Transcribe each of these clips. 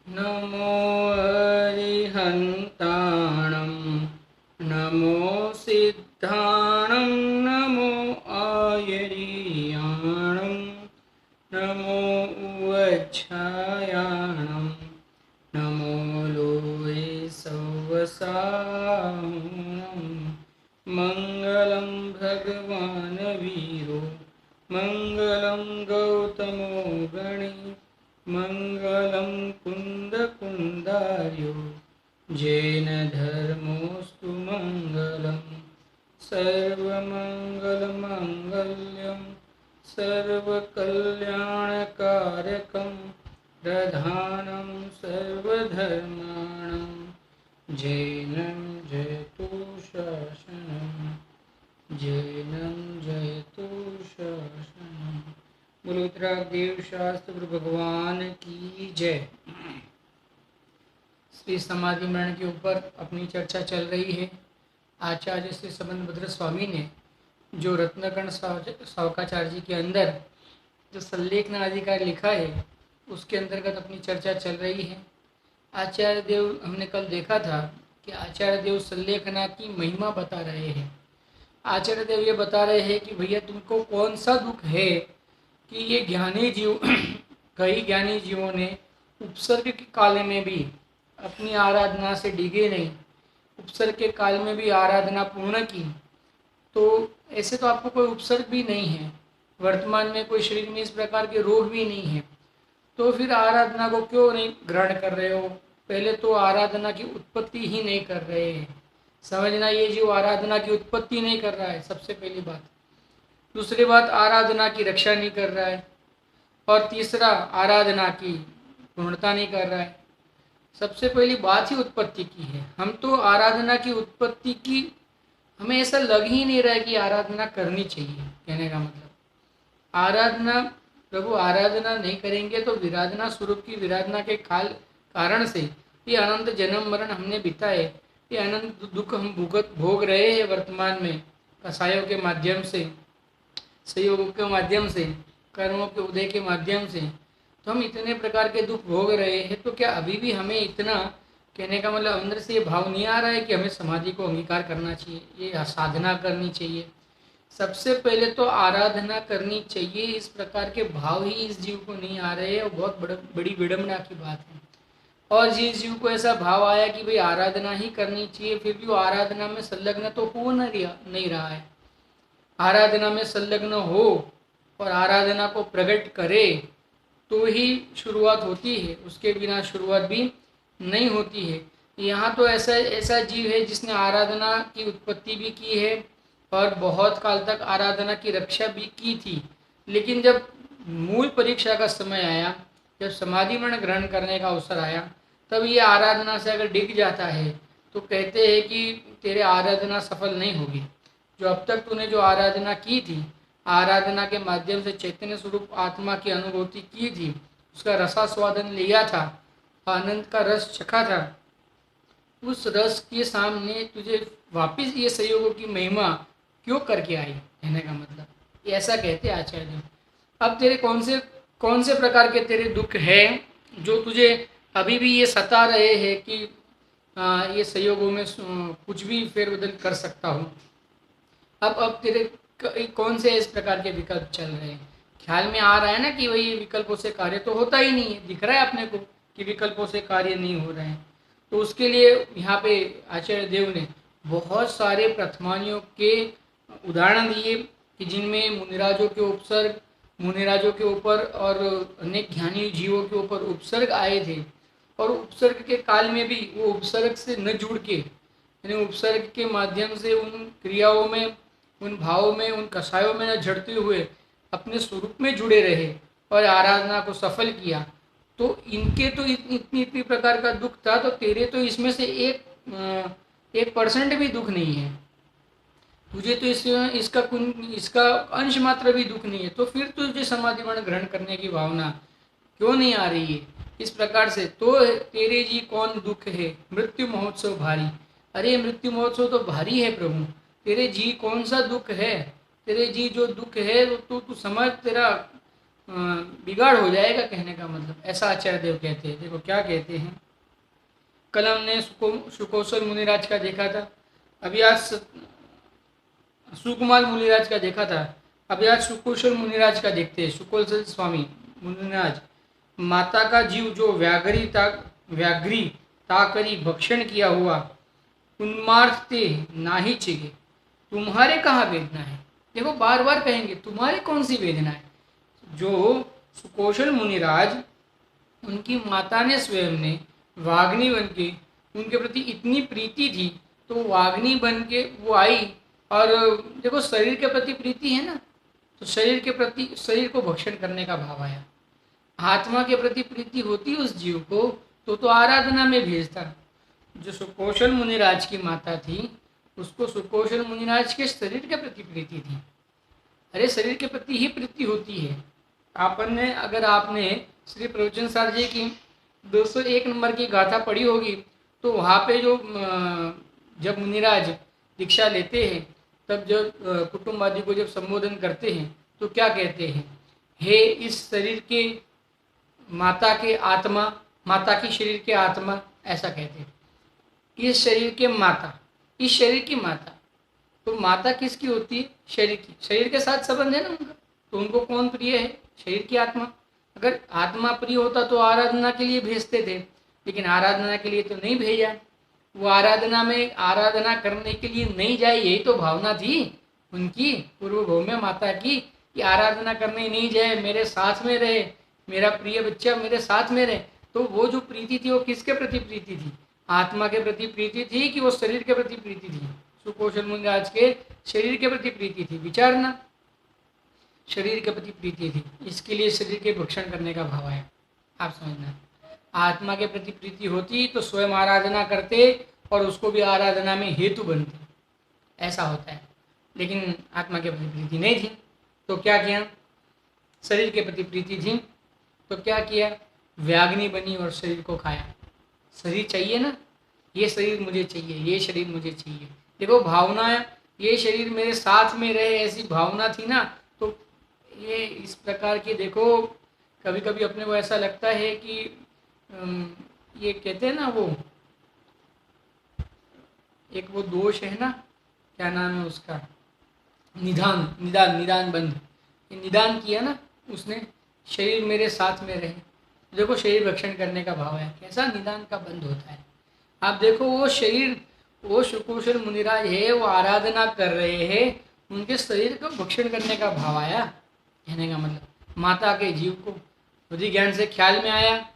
नमो अरिहन्ताणं नमो सिद्धाणं नमो आयर्याणं नमो उवच्छायाणं नमो लोये सवसानं मङ्गलं भगवान् वीरो मङ्गलं गौतमो गणे मङ्गलं कुन्दकुन्दार्यो जैन धर्मोऽस्तु मङ्गलं सर्वमङ्गलमाङ्गल्यं सर्वकल्याणकारकं प्रधानं सर्वधर्माणां जैनं जयतु शासनं जैनं जयतु शासनं। बोलो उत्तरादेव शास्त्र गुरु भगवान की जय। श्री समाधि मरण के ऊपर अपनी चर्चा चल रही है। आचार्य श्री संबंधभद्र स्वामी ने जो रत्नकर्ण सावकाचार्य जी के अंदर जो सल्लेखन अधिकार लिखा है उसके अंतर्गत अपनी चर्चा चल रही है। आचार्य देव हमने कल देखा था कि आचार्य देव सल्लेखना की महिमा बता रहे हैं। आचार्य देव ये बता रहे हैं कि भैया तुमको कौन सा दुख है कि ये ज्ञानी जीव कई ज्ञानी जीवों ने उपसर्ग के काल में भी अपनी आराधना से डिगे नहीं, उपसर्ग के काल में भी आराधना पूर्ण की। तो ऐसे तो आपको कोई उपसर्ग भी नहीं है, वर्तमान में कोई शरीर में इस प्रकार के रोग भी नहीं है, तो फिर आराधना को क्यों नहीं ग्रहण कर रहे हो? पहले तो आराधना की उत्पत्ति ही नहीं कर रहे हैं। समझना, ये जीव आराधना की उत्पत्ति नहीं कर रहा है, सबसे पहली बात। दूसरी बात, आराधना की रक्षा नहीं कर रहा है। और तीसरा, आराधना की पूर्णता नहीं कर रहा है। सबसे पहली बात ही उत्पत्ति की है। हम तो आराधना की उत्पत्ति की, हमें ऐसा लग ही नहीं रहा है कि आराधना करनी चाहिए। कहने का मतलब आराधना, प्रभु आराधना नहीं करेंगे तो विराधना स्वरूप की विराधना के कारण से ये अनंत जन्म मरण हमने बिताए, ये अनंत दुख हम भोग रहे हैं वर्तमान में, कसायों के माध्यम से, संयोगों के माध्यम से, कर्मों के उदय के माध्यम से, तो हम इतने प्रकार के दुख भोग रहे हैं। तो क्या अभी भी हमें इतना, कहने का मतलब अंदर से ये भाव नहीं आ रहा है कि हमें समाधि को अंगीकार करना चाहिए, ये साधना करनी चाहिए? सबसे पहले तो आराधना करनी चाहिए, इस प्रकार के भाव ही इस जीव को नहीं आ रहे हैं, और बहुत बड़ी विडम्बना की बात है। और जिस जीव को ऐसा भाव आया कि भाई आराधना ही करनी चाहिए, फिर भी वो आराधना में संलग्न तो हो नहीं रहा है। आराधना में संलग्न हो और आराधना को प्रकट करे तो ही शुरुआत होती है, उसके बिना शुरुआत भी नहीं होती है। यहाँ तो ऐसा जीव है जिसने आराधना की उत्पत्ति भी की है और बहुत काल तक आराधना की रक्षा भी की थी, लेकिन जब मूल परीक्षा का समय आया, जब समाधि मरण ग्रहण करने का अवसर आया, तब ये आराधना से अगर डिग जाता है तो कहते हैं कि तेरे आराधना सफल नहीं होगी। जो अब तक तूने जो आराधना की थी, आराधना के माध्यम से चैतन्य स्वरूप आत्मा की अनुभूति की थी, उसका रसास्वादन लिया था, आनंद का रस चखा था, उस रस के सामने तुझे वापस ये संयोगों की महिमा क्यों करके आई? कहने का मतलब ऐसा कहते आचार्य। अब तेरे कौन से प्रकार के तेरे दुख है जो तुझे अभी भी ये सता रहे हैं कि ये संयोगों में कुछ भी फेरबदल कर सकता हूँ? अब तेरे कौन से इस प्रकार के विकल्प चल रहे हैं? ख्याल में आ रहा है ना कि वही विकल्पों से कार्य तो होता ही नहीं है, दिख रहा है अपने को कि विकल्पों से कार्य नहीं हो रहे हैं। तो उसके लिए यहाँ पे आचार्य देव ने बहुत सारे प्रथमानियों के उदाहरण दिए कि जिनमें मुनिराजों के उपसर्ग, मुनिराजों के ऊपर और अनेक ज्ञानी जीवों के ऊपर उपसर्ग आए थे, और उपसर्ग के काल में भी वो उपसर्ग से न जुड़ के, यानी उपसर्ग के माध्यम से उन क्रियाओं में, उन भावों में, उन कसायों में न झड़ते हुए अपने स्वरूप में जुड़े रहे और आराधना को सफल किया। तो इनके तो इतनी प्रकार का दुख था, तो तेरे तो इसमें से 1% भी दुख नहीं है, तुझे तो इसका अंश मात्र भी दुख नहीं है। तो फिर तुझे समाधि मरण ग्रहण करने की भावना क्यों नहीं आ रही है इस प्रकार से? तो तेरे जी कौन दुख है, मृत्यु महोत्सव भारी। अरे मृत्यु महोत्सव तो भारी है प्रभु, तेरे जी कौन सा दुख है? तेरे जी जो दुख है तो तू समझ, तेरा बिगाड़ हो जाएगा, कहने का मतलब ऐसा आचार्य देव कहते हैं। देखो क्या कहते हैं, कल हमने सुकोशल मुनिराज का देखा था, अभी आज सुकुमार मुनिराज का देखा था, अभी आज सुकुशल मुनिराज का देखते हैं। सुकोशल स्वामी मुनिराज, माता का जीव जो व्याघ्री ताकरी भक्षण किया हुआ, उन्मार्ते नाही चिगे, तुम्हारे कहाँ वेदना है। देखो बार बार कहेंगे तुम्हारे कौन सी वेदना है। जो सुकोशल मुनिराज, उनकी माता ने स्वयं ने वाग्नी बन के उनके प्रति इतनी प्रीति थी, तो वाग्नी बन के वो आई, और देखो शरीर के प्रति प्रीति है ना, तो शरीर के प्रति, शरीर को भक्षण करने का भाव आया। आत्मा के प्रति प्रीति होती उस जीव को तो आराधना में भेजता। जो सुकोशल मुनिराज की माता थी, उसको सुकोशल मुनिराज के शरीर के प्रति प्रीति थी। अरे शरीर के प्रति ही प्रीति होती है। आपने, अगर आपने श्री प्रवचन सार जी की 201 नंबर की गाथा पढ़ी होगी, तो वहाँ पे जो जब मुनिराज दीक्षा लेते हैं, तब जब कुटुंब आदि को जब संबोधन करते हैं, तो क्या कहते हैं, हे इस शरीर के माता के आत्मा, माता की शरीर के आत्मा, ऐसा कहते हैं। इस शरीर के माता, इस शरीर की माता, तो माता किसकी होती है, शरीर की। शरीर के साथ संबंध है ना उनका, तो उनको कौन प्रिय है, शरीर की आत्मा। अगर आत्मा प्रिय होता तो आराधना के लिए भेजते थे, लेकिन आराधना के लिए तो नहीं भेजा। वो आराधना में, आराधना करने के लिए नहीं जाए, यही तो भावना थी उनकी पूर्व भौम्य माता की, कि आराधना करने नहीं जाए, मेरे साथ में रहे, मेरा प्रिय बच्चा मेरे साथ में रहे। तो वो जो प्रीति थी वो किसके प्रति प्रीति थी, आत्मा के प्रति प्रीति थी कि वो शरीर के प्रति प्रीति थी। सुकोशल मुनिराज के शरीर के प्रति प्रीति थी, विचारना, शरीर के प्रति प्रीति थी, इसके लिए शरीर के भक्षण करने का भाव है। आप समझना, आत्मा के प्रति प्रीति होती तो स्वयं आराधना करते और उसको भी आराधना में हेतु बनते, ऐसा होता है। लेकिन आत्मा के प्रति प्रीति नहीं थी, तो क्या किया, शरीर के प्रति प्रीति थी तो क्या किया, व्याग्नि बनी और शरीर को खाया। शरीर चाहिए ना, ये शरीर मुझे चाहिए, ये शरीर मुझे चाहिए। देखो भावना, ये शरीर मेरे साथ में रहे, ऐसी भावना थी ना। तो ये इस प्रकार की, देखो कभी कभी अपने को ऐसा लगता है कि ये कहते हैं ना, वो एक वो दोष है ना, क्या नाम है उसका, निदान, निदान, निदान बंध। निदान किया ना उसने, शरीर मेरे साथ में रहे। देखो शरीर भक्षण करने का भाव है, कैसा निदान का बंध होता है। आप देखो वो शरीर, वो सुकोशल मुनिराज है, वो आराधना कर रहे हैं, उनके शरीर को भक्षण करने का भाव आया। कहने का मतलब माता के जीव को बुद्धि ज्ञान से ख्याल में आया,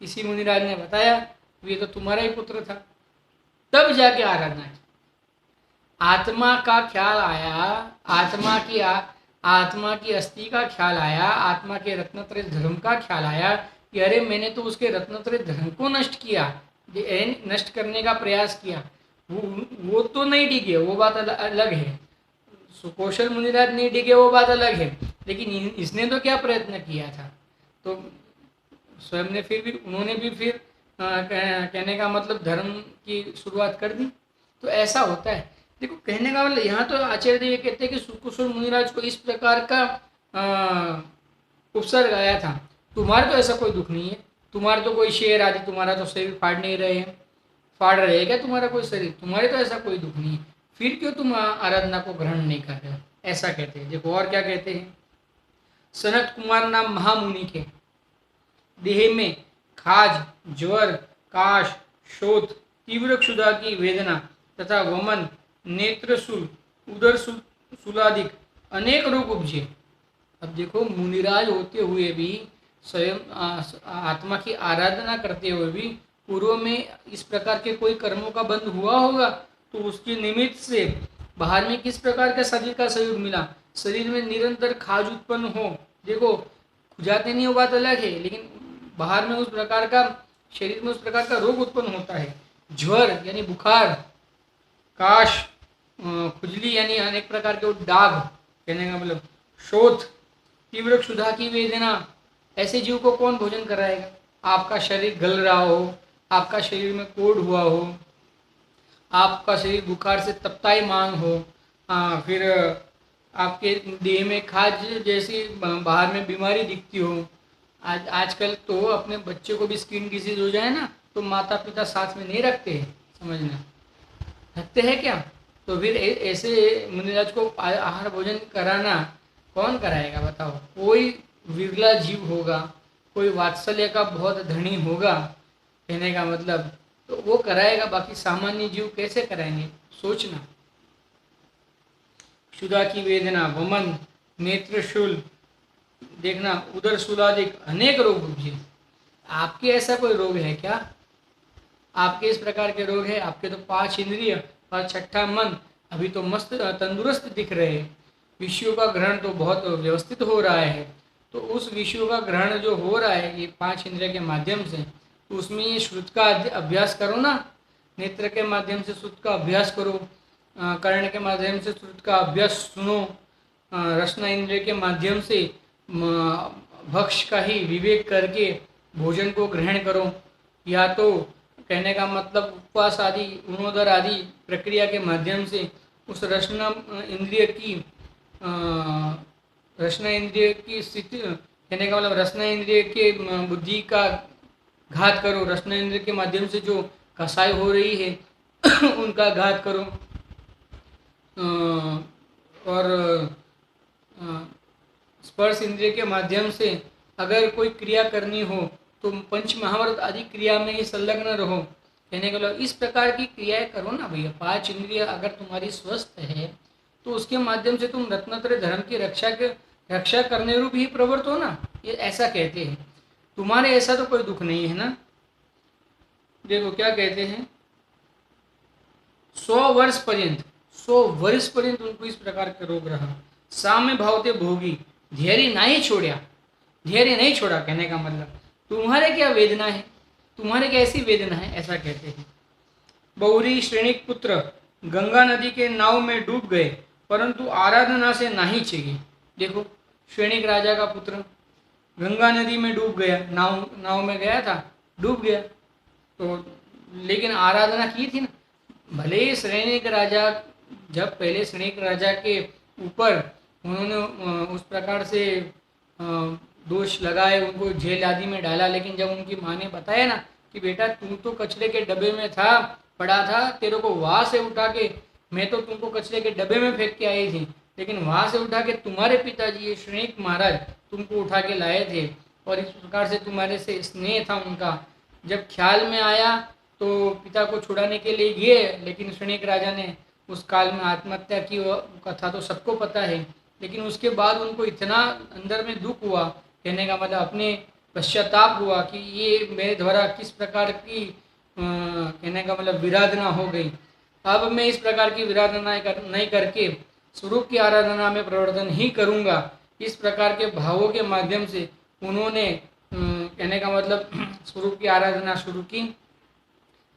इसी मुनिराज ने बताया ये तो तुम्हारा ही पुत्र था, तब जाके आराधना की। आत्मा का ख्याल आया, आत्मा की अस्थि का ख्याल आया, आत्मा के रत्नत्रय धर्म का ख्याल आया कि अरे मैंने तो उसके रत्नत्रय धर्म को नष्ट किया, नष्ट करने का प्रयास किया। वो तो नहीं डिगे, वो बात अलग है। सुकोशल मुनिराज नहीं डिगे, वो बात अलग है, लेकिन इसने तो क्या प्रयत्न किया था। तो स्वयं ने फिर भी, उन्होंने भी फिर कहने का मतलब धर्म की शुरुआत कर दी। तो ऐसा होता है। देखो कहने का मतलब यहाँ तो आचार्य देव कहते हैं कि सुकुशल मुनिराज को इस प्रकार का उपसर्ग आया था, तुम्हारा तो ऐसा कोई दुख नहीं है, तुम्हारा तो कोई शेर आदि, तुम्हारा तो शरीर फाड़ नहीं रहे हैं, फाड़ रहे हैं क्या तुम्हारा कोई शरीर, तुम्हारे तो ऐसा कोई दुख नहीं है, फिर क्यों तुम आराधना को ग्रहण नहीं कर रहे हो, ऐसा कहते हैं। देखो और क्या कहते हैं, सनत कुमार नाम महामुनि के देह में खाज, ज्वर, काश, शोथ, तीव्र क्षुधा की वेदना तथा वमन, नेत्रशूल, उदर शूलादिक अनेक रोग उपजे। अब देखो मुनिराज होते हुए भी, स्वयं आत्मा की आराधना करते हुए भी पूर्व में इस प्रकार के कोई कर्मों का बंध हुआ होगा, तो उसके निमित्त से बाहर में किस प्रकार का शरीर का सहयोग मिला। शरीर में निरंतर खाज उत्पन्न हो, देखो खुजाते नहीं हो बात अलग है, लेकिन बाहर में उस प्रकार का, शरीर में उस प्रकार का रोग उत्पन्न होता है। ज्वर यानी बुखार, काश खुजली यानी अनेक प्रकार के दाग, कहने का मतलब शोथ, तीव्र क्षुधा की वेदना, ऐसे जीव को कौन भोजन कराएगा। आपका शरीर गल रहा हो, आपका शरीर में कोढ़ हुआ हो, आपका शरीर बुखार से तपतायमान हो, फिर आपके देह में खाज जैसी बाहर में बीमारी दिखती हो। आजकल तो अपने बच्चे को भी स्किन डिजीज हो जाए ना तो माता पिता साथ में नहीं रखते हैं, समझना। रखते हैं क्या? तो फिर ऐसे मुनिराज को आहार भोजन कराना कौन कराएगा बताओ? कोई विरला जीव होगा, कोई वात्सल्य का बहुत धनी होगा, कहने का मतलब, तो वो कराएगा, बाकी सामान्य जीव कैसे कराएंगे? सोचना। क्षुधा की वेदना, वमन, नेत्रशूल, देखना उदर शूलादिक अनेक रोग उपजे। आपके ऐसा कोई रोग है क्या? आपके इस प्रकार के रोग है? आपके तो 5 इंद्रिय और 6ठा मन अभी तो मस्त तंदुरुस्त दिख रहे हैं। विषयों का ग्रहण तो बहुत व्यवस्थित हो रहा है। तो उस विषयों का ग्रहण जो हो रहा है ये 5 इंद्रिय के माध्यम से, तो उसमें ये श्रुत का अभ्यास करो ना। नेत्र के माध्यम से श्रुत का अभ्यास करो, कर्ण के माध्यम से श्रुत का अभ्यास सुनो, रसना इंद्रिय के माध्यम से भक्ष का ही विवेक करके भोजन को ग्रहण करो, या तो कहने का मतलब उपवास आदि उणोदर आदि प्रक्रिया के माध्यम से उस रसना इंद्रिय की स्थिति, कहने का मतलब रसना इंद्रिय के बुद्धि का घात करो। रसना इंद्रिय के माध्यम से जो कसाई हो रही है उनका घात करो। और स्पर्श इंद्रिय के माध्यम से अगर कोई क्रिया करनी हो तो पंच महाव्रत आदि क्रिया में ही संलग्न रहो। कहने का मतलब इस प्रकार की क्रियाएं करो ना भैया। 5 इंद्रिय अगर तुम्हारी स्वस्थ है तो उसके माध्यम से तुम रत्नत्रय धर्म की रक्षा करने रूप ही प्रवृत्त हो ना, ये ऐसा कहते हैं। तुम्हारे ऐसा तो कोई दुख नहीं है ना। देखो क्या कहते हैं, 100 वर्ष पर्यंत उनको इस प्रकार का रोग रहा। साम्य भावते भोगी, धैर्य नहीं छोड़ा। कहने का मतलब तुम्हारे क्या वेदना है, तुम्हारे कैसी वेदना है, ऐसा कहते हैं। बहुरी श्रेणिक पुत्र गंगा नदी के नाव में डूब गए परंतु आराधना से नहीं छिगे। देखो श्रेणिक राजा का पुत्र गंगा नदी में डूब गया, नाव में गया था, डूब गया, तो लेकिन आराधना की थी ना। भले ही श्रेणिक राजा, जब पहले श्रेणिक राजा के ऊपर उन्होंने उस प्रकार से दोष लगाए, उनको जेल आदि में डाला, लेकिन जब उनकी माँ ने बताया ना कि बेटा तू तो कचरे के डब्बे में था, पड़ा था, तेरे को वहाँ से उठा के, मैं तो तुमको कचरे के डब्बे में फेंक के आई थी, लेकिन वहाँ से उठा के तुम्हारे पिताजी ये श्रेणिक महाराज तुमको उठा के लाए थे, और इस प्रकार से तुम्हारे से स्नेह था उनका। जब ख्याल में आया तो पिता को छुड़ाने के लिए गए, लेकिन श्रेणिक राजा ने उस काल में आत्महत्या की कथा तो सबको पता है। लेकिन उसके बाद उनको इतना अंदर में दुख हुआ, कहने का मतलब अपने पश्चाताप हुआ कि ये मेरे द्वारा किस प्रकार की कहने का मतलब विराधना हो गई। अब मैं इस प्रकार की विराधना नहीं करके स्वरूप की आराधना में प्रवर्तन ही करूँगा। इस प्रकार के भावों के माध्यम से उन्होंने कहने का मतलब स्वरूप की आराधना शुरू की।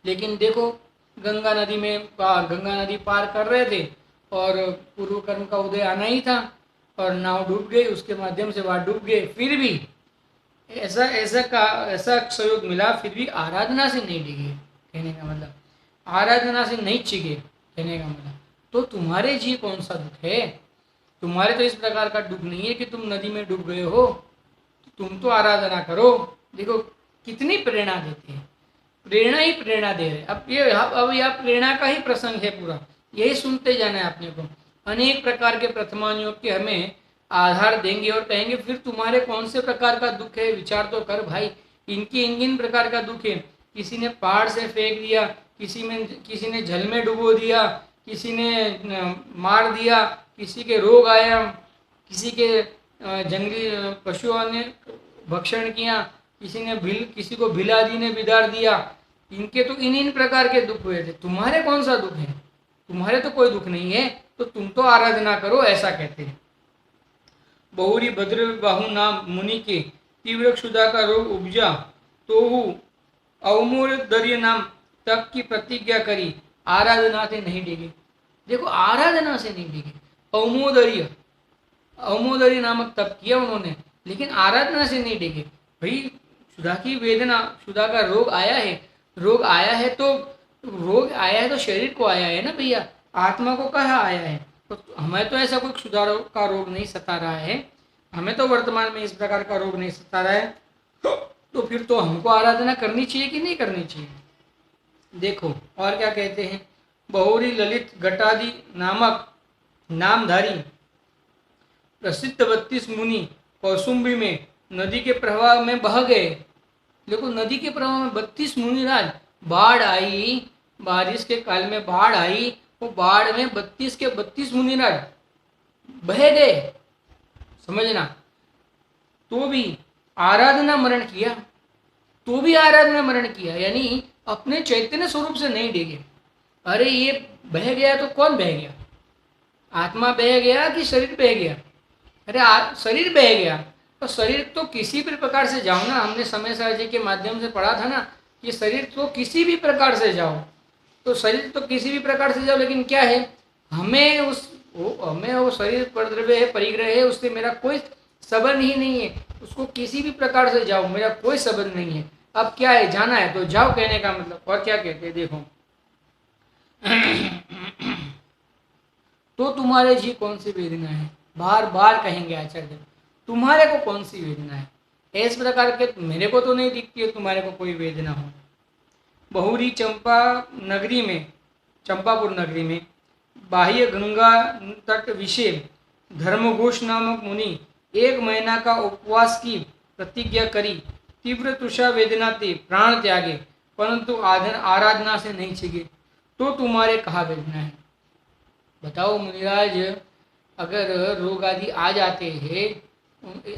लेकिन देखो गंगा नदी पार कर रहे थे और पूर्व कर्म का उदय आना ही था, और नाव डूब गई, उसके माध्यम से वहाँ डूब गए। फिर भी ऐसा सहयोग मिला, फिर भी आराधना से नहीं डिगे। कहने का मतलब आराधना से नहीं चिगे। कहने का मतलब तो तुम्हारे जी कौन सा दुख है? तुम्हारे तो इस प्रकार का दुख नहीं है कि तुम नदी में डूब गए हो, तुम तो आराधना करो। देखो कितनी प्रेरणा देते हैं, प्रेरणा ही प्रेरणा दे रहे। अब यह प्रेरणा का ही प्रसंग है पूरा, यही सुनते जाना है अपने को। अनेक प्रकार के प्रथमानुयोग के हमें आधार देंगे और कहेंगे फिर तुम्हारे कौन से प्रकार का दुख है, विचार तो कर भाई। इनकी इन प्रकार का दुख है। किसी ने पहाड़ से फेंक दिया, किसी ने जल में डुबो दिया, किसी ने मार दिया, किसी के रोग आया, किसी के जंगली पशुओं ने भक्षण किया, किसी को भील आदि ने बिदार दिया। इनके तो इन प्रकार के दुख हुए थे, तुम्हारे कौन सा दुख है? तुम्हारे तो कोई दुख नहीं है, तो तुम तो आराधना करो, ऐसा कहते हैं। बहुरी भद्र बाहु नाम मुनि के तीव्र क्षुधा का रोग उपजा तो अवमूल दर्य नाम तप की प्रतिज्ञा करी, आराधना से नहीं डिगे। देखो आराधना से नहीं डिगे, अवमोदर्य नामक तप किया उन्होंने, लेकिन आराधना से नहीं डिगे। भाई क्षुधा की वेदना, क्षुधा का रोग आया है तो शरीर को आया है ना भैया, आत्मा को कहाँ आया है? तो हमें तो ऐसा कोई सुधार का रोग नहीं सता रहा है, हमें तो वर्तमान में इस प्रकार का रोग नहीं सता रहा है, तो फिर तो हमको आराधना करनी चाहिए कि नहीं करनी चाहिए। देखो और क्या कहते हैं, बहुरी ललित घटादि नामक नामधारी प्रसिद्ध 32 मुनि कौसुम्बी में नदी के प्रवाह में बह गए। देखो नदी के प्रवाह में 32 मुनिराज, बाढ़ आई, बारिश के काल में बाढ़ आई, वो बाढ़ में 32 के 32 मुनिराज बह गए, समझना। तो भी आराधना मरण किया, तो भी आराधना मरण किया, यानी अपने चैतन्य स्वरूप से नहीं डिगे। अरे ये बह गया तो कौन बह गया, आत्मा बह गया कि शरीर बह गया? अरे शरीर बह गया, तो शरीर तो किसी भी प्रकार से जाओ ना, हमने समय सार जी के माध्यम से पढ़ा था ना, ये शरीर तो किसी भी प्रकार से जाओ, तो शरीर तो किसी भी प्रकार से जाओ, लेकिन क्या है, हमें वो शरीर परद्रव्य है, परिग्रह है, उससे मेरा कोई संबंध ही नहीं है, उसको किसी भी प्रकार से जाओ, मेरा कोई संबंध नहीं है। अब क्या है, जाना है तो जाओ, कहने का मतलब। और क्या कहते हैं देखो तो तुम्हारे जी कौन सी वेदना है, बार बार कहेंगे आचार्य, तुम्हारे को कौन सी वेदना है, इस प्रकार के मेरे को तो नहीं दिखती है तुम्हारे को कोई वेदना हो। बहुरी चंपा नगरी में, चंपापुर नगरी में बाह्य गंगा तट विषय धर्मघोष नामक मुनि 1 महीना का उपवास की प्रतिज्ञा करी, तीव्र तुषा वेदना थी, प्राण त्यागे, परंतु आराधना से नहीं छिगे। तो तुम्हारे कहा वेदना है। बताओ मुनिराज, अगर रोग आदि आ जाते हैं,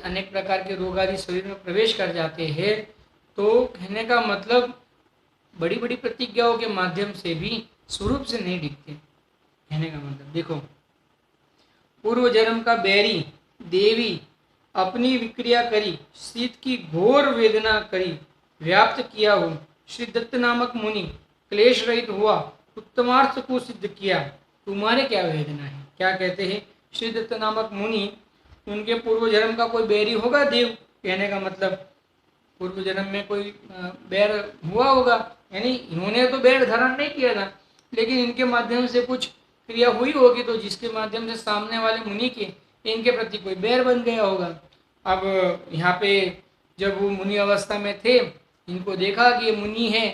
अनेक प्रकार के रोग आदि शरीर में प्रवेश कर जाते हैं, तो कहने का मतलब बड़ी बड़ी प्रतिज्ञाओं के माध्यम से भी स्वरूप से नहीं दिखते, कहने का मतलब। देखो पूर्व जन्म का बैरी देवी अपनी विक्रिया करी, शीत की घोर वेदना करी, व्याप्त किया हो, श्री दत्त नामक मुनि क्लेश रहित हुआ, उत्तमार्थ को सिद्ध किया, तुम्हारे क्या वेदना है। क्या कहते हैं, श्री दत्त नामक मुनि, उनके पूर्व जन्म का कोई बैरी होगा देव, कहने का मतलब पूर्व जन्म में कोई बैर हुआ होगा, यानी इन्होंने तो बैर धारण नहीं किया था, लेकिन इनके माध्यम से कुछ क्रिया हुई होगी, तो जिसके माध्यम से सामने वाले मुनि के इनके प्रति कोई बैर बन गया होगा। अब यहाँ पे जब वो मुनि अवस्था में थे, इनको देखा कि ये मुनि है,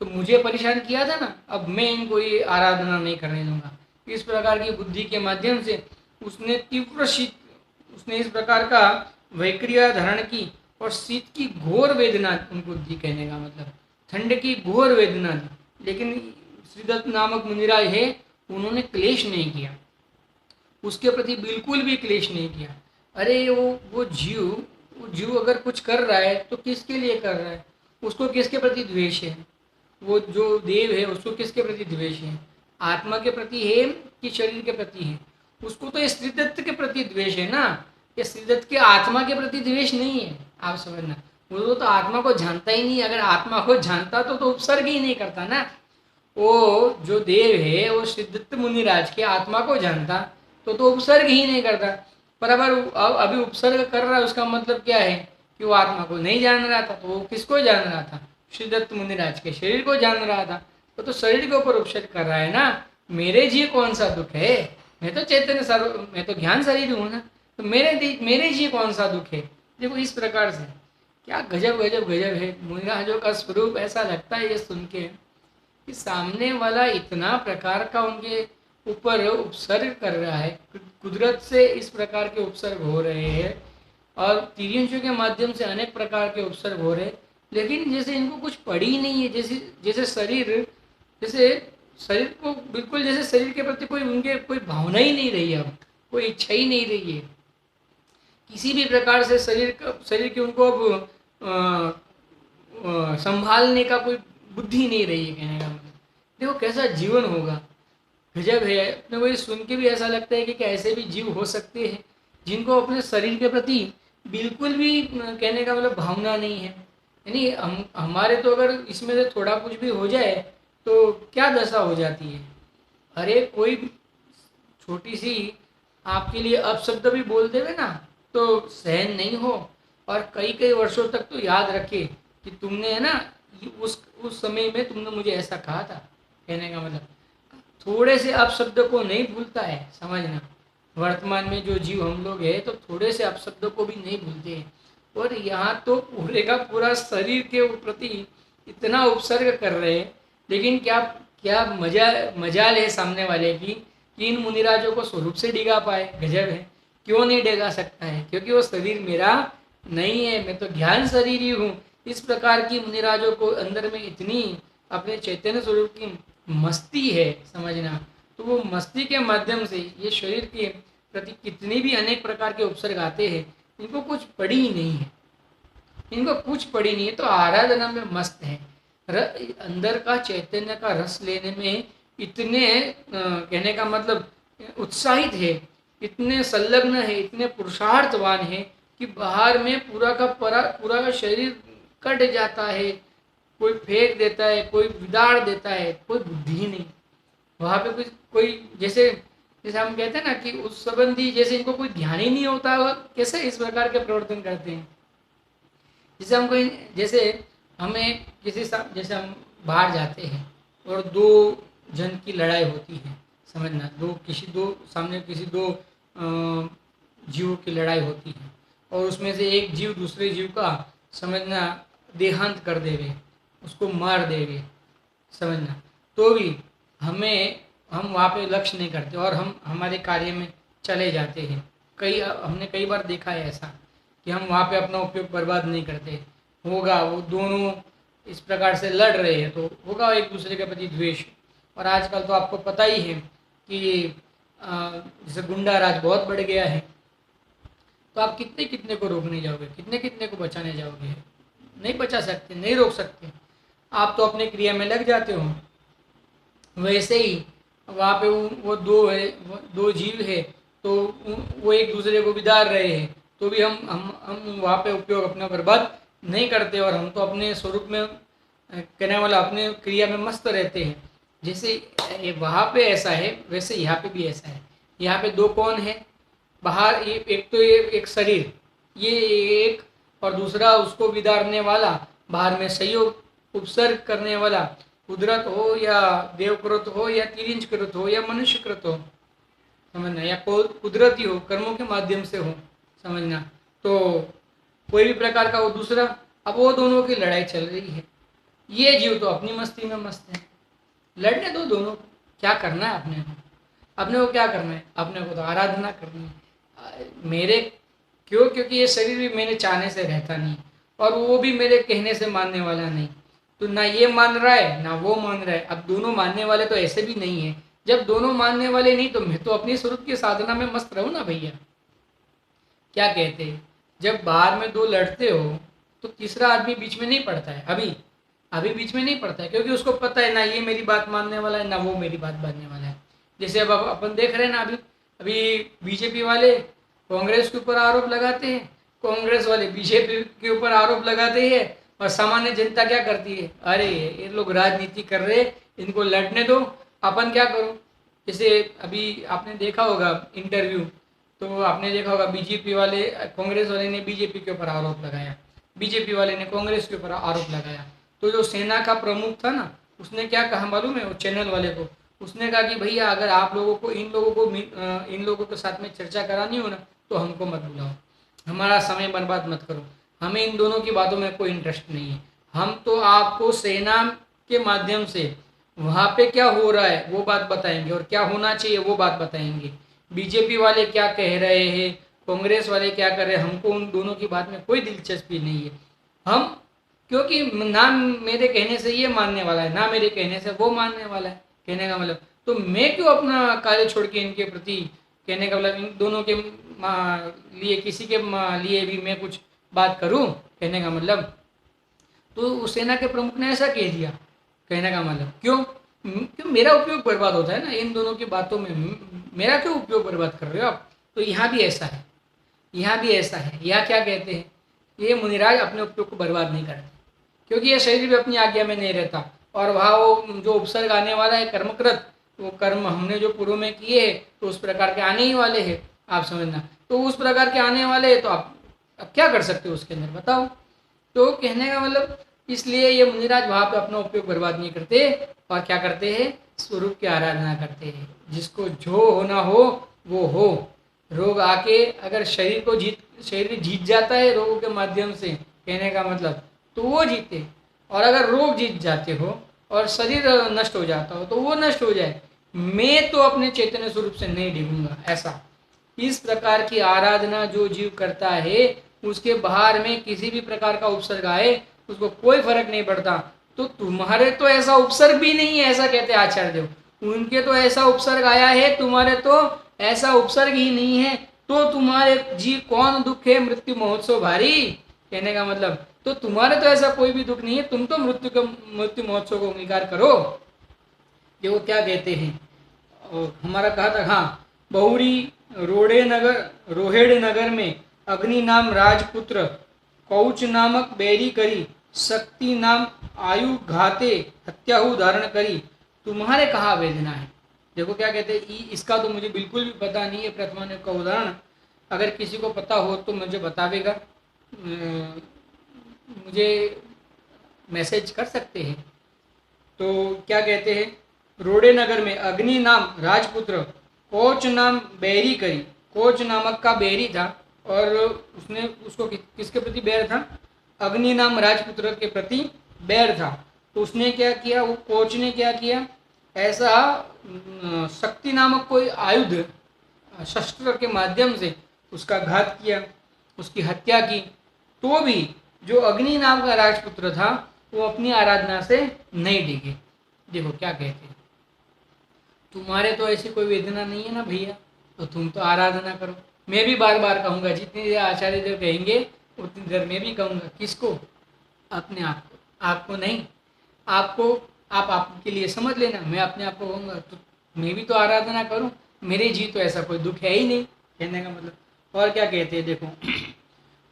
तो मुझे परेशान किया था ना, अब मैं इनको ये आराधना नहीं करने दूंगा। इस प्रकार की बुद्धि के माध्यम से उसने तीव्र शीत, उसने इस प्रकार का वैक्रिया धारण की, और शीत की घोर वेदना उनको दी, कहने का मतलब ठंड की घोर वेदना दी। लेकिन श्रीदत्त नामक मुनिराज है, उन्होंने क्लेश नहीं किया, उसके प्रति बिल्कुल भी क्लेश नहीं किया। अरे वो जीव अगर कुछ कर रहा है तो किसके लिए कर रहा है, उसको किसके प्रति द्वेष है, वो जो देव है उसको किसके प्रति द्वेष है, आत्मा के प्रति है कि शरीर के प्रति है? उसको तो श्रीदत्त के प्रति द्वेष है ना, ये श्रीदत्त के आत्मा के प्रति द्वेष नहीं है, आप समझना। वो तो आत्मा को जानता ही नहीं, अगर आत्मा को जानता तो उपसर्ग ही नहीं करता ना। वो जो देव है वो श्रीदत्त मुनिराज के आत्मा को जानता तो उपसर्ग ही नहीं करता, पर अभी उपसर्ग कर रहा है, उसका मतलब क्या है कि वो आत्मा को नहीं जान रहा था, तो वो किसको जान रहा था, श्रीदत्त मुनिराज के शरीर को जान रहा था, तो शरीर के ऊपर उपसर्ग कर रहा है ना। मेरे जी कौन सा दुख है, मैं तो चैतन्य मैं तो ज्ञान शरीर हूँ ना, तो मेरे जी कौन सा दुख है। देखो इस प्रकार से क्या गजब गजब गजब है मुनिराजों का स्वरूप। ऐसा लगता है ये सुन के कि सामने वाला इतना प्रकार का उनके ऊपर उपसर्ग कर रहा है, कुदरत से इस प्रकार के उपसर्ग हो रहे हैं, और तिर्यंशों के माध्यम से अनेक प्रकार के उपसर्ग हो रहे हैं, लेकिन जैसे इनको कुछ पड़ी ही नहीं है। जैसे शरीर को बिल्कुल, जैसे शरीर के प्रति उनके कोई भावना ही नहीं रही है, अब कोई इच्छा ही नहीं रही है किसी भी प्रकार से। शरीर की उनको अब संभालने का कोई बुद्धि नहीं रही है, कहने का मतलब। देखो कैसा जीवन होगा, गजब है। अपने को ये सुन के भी ऐसा लगता है कि ऐसे भी जीव हो सकते हैं जिनको अपने शरीर के प्रति बिल्कुल भी, कहने का मतलब, भावना नहीं है। यानी हमारे तो अगर इसमें से थोड़ा कुछ भी हो जाए तो क्या दशा हो जाती है। अरे कोई छोटी सी आपके लिए अपशब्द भी बोल देवे ना तो सहन नहीं हो, और कई कई वर्षों तक तो याद रखे कि तुमने है ना उस समय में तुमने मुझे ऐसा कहा था, कहने का मतलब। थोड़े से अपशब्द को नहीं भूलता है, समझना। वर्तमान में जो जीव हम लोग हैं तो थोड़े से अपशब्दों को भी नहीं भूलते हैं, और यहाँ तो पूरे का पूरा शरीर के प्रति इतना उपसर्ग कर रहे हैं। लेकिन क्या क्या मजाल है सामने वाले की कि इन मुनिराजों को स्वरूप से डिगा पाए। गजब है। क्यों नहीं डिगा सकता है? क्योंकि वो शरीर मेरा नहीं है, मैं तो ज्ञान शरीर ही हूँ। इस प्रकार की मुनिराजों को अंदर में इतनी अपने चैतन्य स्वरूप की मस्ती है, समझना। तो वो मस्ती के माध्यम से ये शरीर के प्रति कितनी भी अनेक प्रकार के उपसर्ग आते हैं, इनको कुछ पड़ी ही नहीं है, इनको कुछ पड़ी नहीं है, तो आराधना में मस्त है। अंदर का चैतन्य का रस लेने में इतने कहने का मतलब उत्साहित है, इतने संलग्न है, इतने पुरुषार्थवान है कि बाहर में पूरा शरीर कट जाता है। कोई फेंक देता है, कोई विदाड़ देता है, कोई बुद्धि ही नहीं वहाँ पे। कोई जैसे जैसे हम कहते हैं ना कि उस संबंधी जैसे इनको कोई ध्यान ही नहीं होता, कैसे इस प्रकार के प्रवर्तन करते हैं। जैसे हम कोई जैसे हमें जैसे हम बाहर जाते हैं और दो जन की लड़ाई होती है, समझना। दो सामने किसी दो जीवों की लड़ाई होती है, और उसमें से एक जीव दूसरे जीव का, समझना, देहांत कर देवे, उसको मार देवे, समझना। तो भी हम वहाँ पे लक्ष्य नहीं करते और हम हमारे कार्य में चले जाते हैं। हमने कई बार देखा है ऐसा कि हम वहाँ पे अपना उपयोग बर्बाद नहीं करते। होगा वो दोनों इस प्रकार से लड़ रहे हैं तो होगा एक दूसरे के प्रति द्वेष। और आजकल तो आपको पता ही है कि जैसे गुंडा राज बहुत बढ़ गया है, तो आप कितने कितने को रोकने जाओगे, कितने कितने को बचाने जाओगे? नहीं बचा सकते, नहीं रोक सकते। आप तो अपने क्रिया में लग जाते हो। वैसे ही वहाँ पे वो दो जीव है, तो वो एक दूसरे को बिदार रहे हैं, तो भी हम वहाँ पे उपयोग अपना बर्बाद नहीं करते, और हम तो अपने स्वरूप में कहने वाला अपने क्रिया में मस्त रहते हैं। जैसे वहाँ पे ऐसा है वैसे यहाँ पे भी ऐसा है। यहाँ पे दो कौन है बाहर? एक तो एक शरीर, ये एक, और दूसरा उसको विदारने वाला, बाहर में सहयोग उपसर्ग करने वाला, कुदरत हो या देवकृत हो या तिरिंजकृत हो या मनुष्यकृत हो, समझना, या कुदरती हो, कर्मों के माध्यम से हो, समझना। तो कोई भी प्रकार का वो दूसरा, अब वो दोनों की लड़ाई चल रही है। ये जीव तो अपनी मस्ती में मस्त है, लड़ने दो दोनों को। क्या करना है अपने को क्या करना है? अपने को तो आराधना करनी है। मेरे क्यों? क्योंकि ये शरीर भी मेरे चाहने से रहता नहीं, और वो भी मेरे कहने से मानने वाला नहीं। तो ना ये मान रहा है ना वो मान रहा है। अब दोनों मानने वाले तो ऐसे भी नहीं है। जब दोनों मानने वाले नहीं तो मैं तो अपनी स्वरूप की साधना में मस्त रहूँ ना भैया। क्या कहते हैं, जब बाहर में दो लड़ते हो तो तीसरा आदमी बीच में नहीं पड़ता है। अभी बीच में नहीं पड़ता है, क्योंकि उसको पता है ना ये मेरी बात मानने वाला है ना वो मेरी बात मानने वाला है। जैसे अब अपन देख रहे हैं ना, अभी बीजेपी वाले कांग्रेस के ऊपर आरोप लगाते हैं, कांग्रेस वाले बीजेपी के ऊपर आरोप लगाते हैं, और सामान्य जनता क्या करती है? अरे ये लोग राजनीति कर रहे, इनको लड़ने दो, अपन क्या करो। जैसे अभी आपने देखा होगा इंटरव्यू, तो आपने देखा होगा बीजेपी वाले, कांग्रेस वाले ने बीजेपी के ऊपर आरोप लगाया, बीजेपी वाले ने कांग्रेस के ऊपर आरोप लगाया। तो जो सेना का प्रमुख था ना, उसने क्या कहा मालूम है? वो चैनल वाले को उसने कहा कि भैया अगर आप लोगों को इन लोगों के साथ में चर्चा करानी हो ना, तो हमको मत बुलाओ, हमारा समय बर्बाद मत करो, हमें इन दोनों की बातों में कोई इंटरेस्ट नहीं है। हम तो आपको सेना के माध्यम से वहाँ पे क्या हो रहा है वो बात बताएंगे, और क्या होना चाहिए वो बात बताएंगे। बीजेपी वाले क्या कह रहे हैं, कांग्रेस वाले क्या कर रहे हैं, हमको उन दोनों की बात में कोई दिलचस्पी नहीं है। हम क्योंकि ना मेरे कहने से ये मानने वाला है ना मेरे कहने से वो मानने वाला है, कहने का मतलब। तो मैं क्यों अपना कार्य छोड़ के इनके प्रति, कहने का मतलब इन दोनों के लिए, किसी के लिए भी मैं कुछ बात करूं, कहने का मतलब। तो सेना के प्रमुख ने ऐसा कह दिया, कहने का मतलब क्यों मेरा उपयोग बर्बाद होता है ना इन दोनों की बातों में, मेरा क्यों उपयोग बर्बाद कर रहे हो आप? तो यहाँ भी ऐसा है, यहाँ भी ऐसा है। यहाँ क्या कहते हैं, ये मुनिराज अपने उपयोग को बर्बाद नहीं करते, क्योंकि ये शरीर भी अपनी आज्ञा में नहीं रहता। और वहाँ वो जो उपसर्ग आने वाला है कर्मकृत, वो कर्म हमने जो पूर्व में किए हैं तो उस प्रकार के आने ही वाले हैं, आप समझना। तो उस प्रकार के आने वाले हैं तो आप अब क्या कर सकते हो उसके अंदर, बताओ। तो कहने का मतलब इसलिए ये मुनिराज वहाँ पे अपना उपयोग बर्बाद नहीं करते और क्या करते हैं, स्वरूप की आराधना करते हैं। जिसको जो होना हो वो हो। रोग आके अगर शरीर जीत जाता है रोगों के माध्यम से, कहने का मतलब, तो वो जीते। और अगर रोग जीत जाते हो और शरीर नष्ट हो जाता हो तो वो नष्ट हो जाए। मैं तो अपने चैतन्य स्वरूप से नहीं डिगूंगा, ऐसा। इस प्रकार की आराधना जो जीव करता है, उसके बाहर में किसी भी प्रकार का उपसर्ग आए उसको कोई फर्क नहीं पड़ता। तो तुम्हारे तो ऐसा उपसर्ग भी नहीं है, ऐसा कहते आचार्य देव। उनके तो ऐसा उपसर्ग आया है, तुम्हारे तो ऐसा उपसर्ग ही नहीं है। तो तुम्हारे जी कौन दुख है मृत्यु महोत्सव भारी, कहने का मतलब, तो तुम्हारे तो ऐसा कोई भी दुख नहीं है। तुम तो मृत्यु महोत्सव को अंगीकार करो। ये वो क्या कहते हैं, और हमारा कहा था, हाँ, बहुरी रोहेड़ नगर में अग्नि नाम राजपुत्र कौच नामक बैरी करी, शक्ति नाम आयु घाते हत्याहु धारण करी, तुम्हारे कहा वेदना है। देखो क्या कहते हैं, इसका तो मुझे बिल्कुल भी पता नहीं है प्रथमानुग का उदाहरण। अगर किसी को पता हो तो मुझे बतावेगा, मुझे मैसेज कर सकते हैं। तो क्या कहते हैं, रोड़े नगर में अग्नि नाम राजपुत्र कोच नाम बैरी करी। कोच नामक का बैरी था और उसने उसको किसके प्रति बैर था, अग्नि नाम राजपुत्र के प्रति बैर था। तो उसने क्या किया, वो कोच ने क्या किया, ऐसा शक्ति नामक कोई आयुध शस्त्र के माध्यम से उसका घात किया, उसकी हत्या की। तो भी जो अग्नि नाम का राजपुत्र था वो अपनी आराधना से नहीं डिगे। देखो क्या कहते हैं, तुम्हारे तो ऐसी कोई वेदना नहीं है ना भैया, तो तुम तो आराधना करो। मैं भी बार बार कहूँगा, जितनी देर आचार्य देव कहेंगे उतनी देर मैं भी कहूँगा। किसको, अपने आप को, आपको नहीं। आपको आप आपके लिए समझ लेना, मैं अपने आप को कहूँगा तो मैं भी तो आराधना करूँ। मेरे जी तो ऐसा कोई दुख है ही नहीं, कहने का मतलब। और क्या कहते हैं, देखो,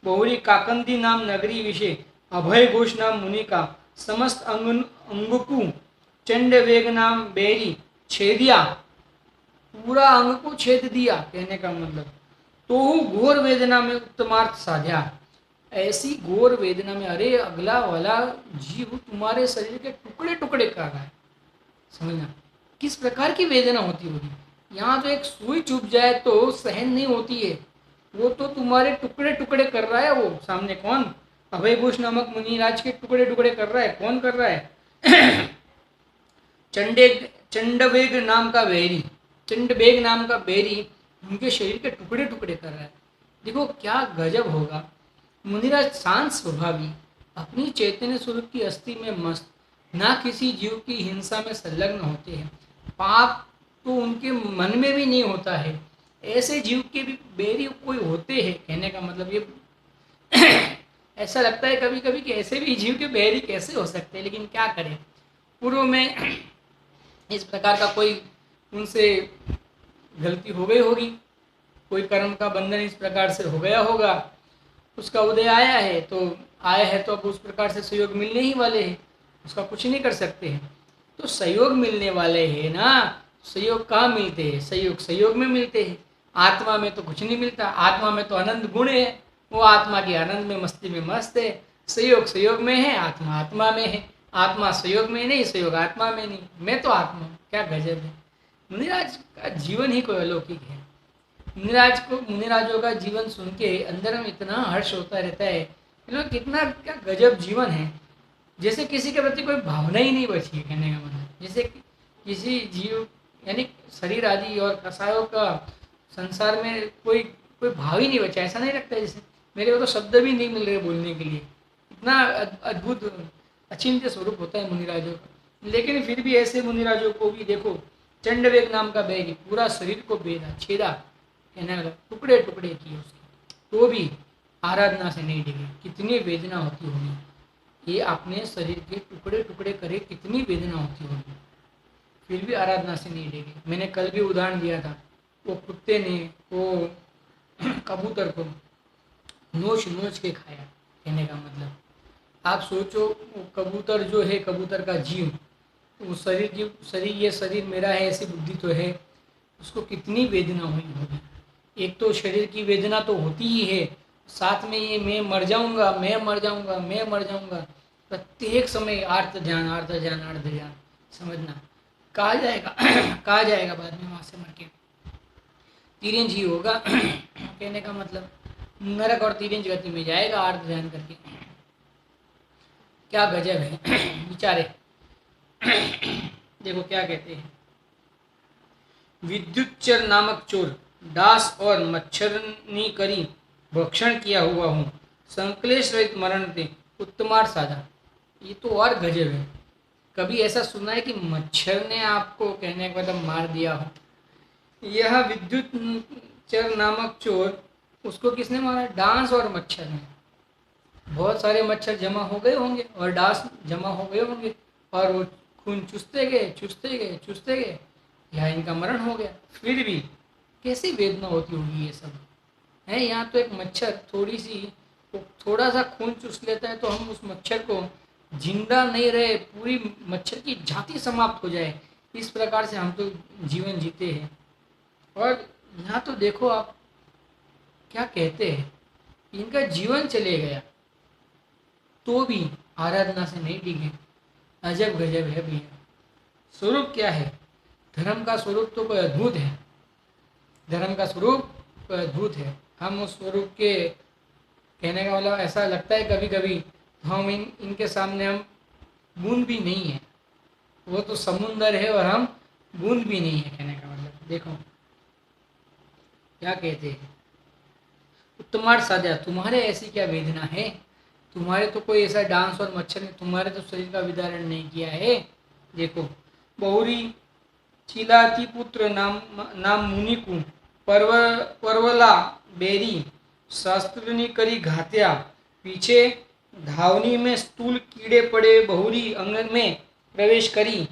बहुरी काकंदी नाम नगरी विषय अभय घोष नाम मुनि का समस्त अंगकु चंड वेग नाम बेरी छेदिया, पूरा अंग को छेद दिया, कहने का मतलब। तो घोर वेदना में उत्तमार्थ साध्या, ऐसी घोर वेदना में, अरे अगला वाला जीव तुम्हारे शरीर के टुकड़े टुकड़े कर रहा है, समझना किस प्रकार की वेदना होती होगी। यहाँ तो एक सुई चुभ जाए तो सहन नहीं होती है, वो तो तुम्हारे टुकड़े टुकड़े कर रहा है। वो सामने कौन, अभय घोष नामक मुनिराज के टुकड़े टुकड़े कर रहा है। कौन कर रहा है, चंडवेग नाम का बैरी, चंडवेग नाम का बैरी उनके शरीर के टुकड़े टुकड़े कर रहा है। देखो क्या गजब होगा। मुनिराज शांत स्वभावी, अपनी चैतन्य स्वरूप की अस्थि में मस्त, ना किसी जीव की हिंसा में संलग्न होते हैं। पाप तो उनके मन में भी नहीं होता है। ऐसे जीव के भी बैरी कोई होते हैं, कहने का मतलब ये ऐसा लगता है कभी कभी कि ऐसे भी जीव के बैरी कैसे हो सकते हैं। लेकिन क्या करें, पूर्व में इस प्रकार का कोई उनसे गलती हो गई होगी, कोई कर्म का बंधन इस प्रकार से हो गया होगा, उसका उदय आया है तो आया है, तो अब उस प्रकार से सहयोग मिलने ही वाले हैं, उसका कुछ नहीं कर सकते हैं। तो सहयोग मिलने वाले हैं ना, सहयोग कहाँ मिलते हैं, सहयोग में मिलते हैं। आत्मा में तो कुछ नहीं मिलता, आत्मा में तो आनंद गुण है, वो आत्मा की आनंद में मस्ती में मस्त है। सहयोग में है, आत्मा आत्मा में है, आत्मा सहयोग में नहीं, सहयोग आत्मा में नहीं। मैं तो आत्मा, क्या गजब है। मुनिराज का जीवन ही कोई अलौकिक है। मुनिराजों का जीवन सुन के अंदर में इतना हर्ष होता रहता है, कितना क्या गजब जीवन है। जैसे किसी के प्रति कोई भावना ही नहीं बची है, कहने का मतलब। जैसे किसी जीव यानी शरीर आदि और कसायों का संसार में कोई भाव ही नहीं बचा, ऐसा नहीं लगता। जैसे मेरे को तो शब्द भी नहीं मिल रहे बोलने के लिए, इतना अद्भुत अचिंत्य स्वरूप होता है मुनिराजों का। लेकिन फिर भी ऐसे मुनिराजों को भी देखो, चंडवेग नाम का बैरी पूरा शरीर को बेदा छेदा, कहने लगा टुकड़े टुकड़े किए उसके, तो भी आराधना से नहीं डिगे। कितनी वेदना होती होगी, ये अपने शरीर के टुकड़े टुकड़े करे, कितनी वेदना होती होगी, फिर भी आराधना से नहीं डिगे। मैंने कल भी उदाहरण दिया था, वो कुत्ते ने वो कबूतर को नोच नोच के खाया, कहने का मतलब। आप सोचो, वो कबूतर जो है, कबूतर का जीव, वो शरीर ये शरीर मेरा है ऐसी बुद्धि तो है, उसको कितनी वेदना हुई होगी। एक तो शरीर की वेदना तो होती ही है, साथ में ये मैं मर जाऊंगा, मैं मर जाऊंगा, मैं मर जाऊंगा, प्रत्येक समय आर्त ध्यान आर्त ध्यान आर्त ध्यान, समझना। कहा जाएगा कहा जाएगा बाद में वहाँ से मर के तिरंज ही होगा कहने का मतलब नरक और तिरंज गति में जाएगा आर्त ध्यान करके। क्या गजब है बेचारे। देखो क्या कहते हैं, विद्युतचर नामक चोर डास और मच्छरनी करी भक्षण किया हुआ हूँ, संकलेश रहित मरण थे उत्तमार साधा। ये तो और गजब है। कभी ऐसा सुना है कि मच्छर ने आपको कहने का मतलब मार दिया हो? यह विद्युत चर नामक चोर, उसको किसने मारा? डांस और मच्छर ने। बहुत सारे मच्छर जमा हो गए होंगे और डांस जमा हो गए होंगे और वो खून चूसते गए चूसते गए चूसते गए, यहाँ इनका मरण हो गया। फिर भी कैसी वेदना होती होगी ये सब है। यहाँ तो एक मच्छर थोड़ा सा खून चूस लेता है तो हम उस मच्छर को जिंदा नहीं रहे, पूरी मच्छर की जाति समाप्त हो जाए, इस प्रकार से हम तो जीवन जीते हैं। और यहाँ तो देखो आप क्या कहते हैं, इनका जीवन चले गया तो भी आराधना से नहीं डिगे। अजब गजब है भैया। स्वरूप क्या है? धर्म का स्वरूप तो कोई अद्भुत है, धर्म का स्वरूप कोई अद्भुत है। हम उस स्वरूप के कहने का मतलब ऐसा लगता है कभी कभी हम इनके सामने हम बूंद भी नहीं है। वो तो समुंदर है और हम बूंद भी नहीं है, कहने का मतलब। देखो क्या कहते हैं, उत्तमार साध्या, तुम्हारे ऐसी क्या वेदना है? तुम्हारे तो कोई ऐसा डांस और मच्छर ने तुम्हारे तो शरीर का विदारण नहीं किया है। देखो, बहुरी चिलाती पुत्र नाम मुनिकु परवला बेरी शास्त्रनी करी घात्या, पीछे धावनी में स्थूल कीड़े पड़े बहुरी अंग में प्रवेश करी,